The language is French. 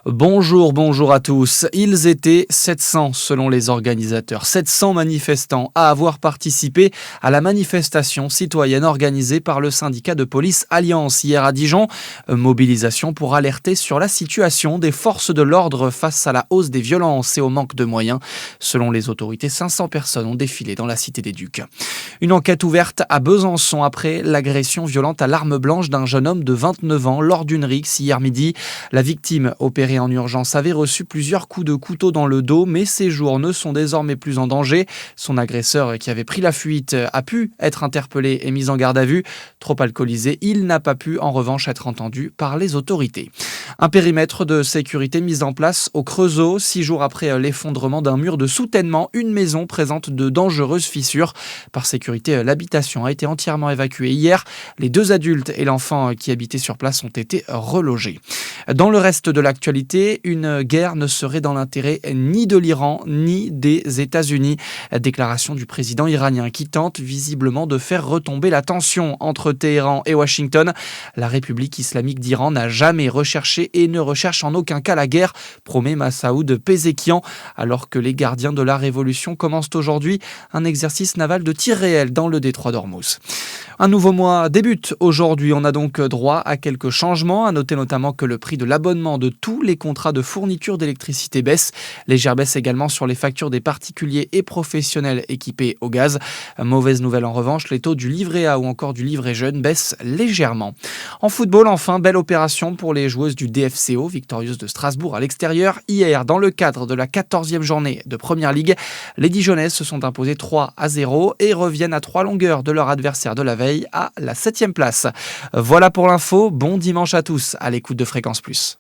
Bonjour à tous. Ils étaient 700 selon les organisateurs, 700 manifestants à avoir participé à la manifestation citoyenne organisée par le syndicat de police Alliance hier à Dijon. Mobilisation pour alerter sur la situation des forces de l'ordre face à la hausse des violences et au manque de moyens. Selon les autorités, 500 personnes ont défilé dans la cité des Ducs. Une enquête ouverte à Besançon après l'agression violente à l'arme blanche d'un jeune homme de 29 ans lors d'une rixe hier midi. La victime, opérée en urgence, avait reçu plusieurs coups de couteau dans le dos, mais ses jours ne sont désormais plus en danger. Son agresseur, qui avait pris la fuite, a pu être interpellé et mis en garde à vue. Trop alcoolisé, il n'a pas pu en revanche être entendu par les autorités. Un périmètre de sécurité mis en place au Creusot. 6 jours après l'effondrement d'un mur de soutènement, une maison présente de dangereuses fissures. Par sécurité, l'habitation a été entièrement évacuée hier. Les 2 adultes et l'enfant qui habitaient sur place ont été relogés. Dans le reste de l'actualité, une guerre ne serait dans l'intérêt ni de l'Iran ni des États-Unis. Déclaration du président iranien qui tente visiblement de faire retomber la tension entre Téhéran et Washington. La République islamique d'Iran n'a jamais recherché et ne recherche en aucun cas la guerre, promet Massaoud Pezeshkian, alors que les gardiens de la révolution commencent aujourd'hui un exercice naval de tir réel dans le détroit d'Ormuz. Un nouveau mois débute aujourd'hui. On a donc droit à quelques changements. À noter notamment que le prix de l'abonnement de tous les contrats de fourniture d'électricité baisse. Légère baisse également sur les factures des particuliers et professionnels équipés au gaz. Mauvaise nouvelle en revanche, les taux du livret A ou encore du livret jeune baissent légèrement. En football, enfin, belle opération pour les joueuses du DFCO, victorieuses de Strasbourg à l'extérieur. Hier, dans le cadre de la 14e journée de Première Ligue, les Dijonnaises se sont imposées 3-0 et reviennent à 3 longueurs de leur adversaire de la veille à la 7e place. Voilà pour l'info, bon dimanche à tous à l'écoute de Fréquence Plus.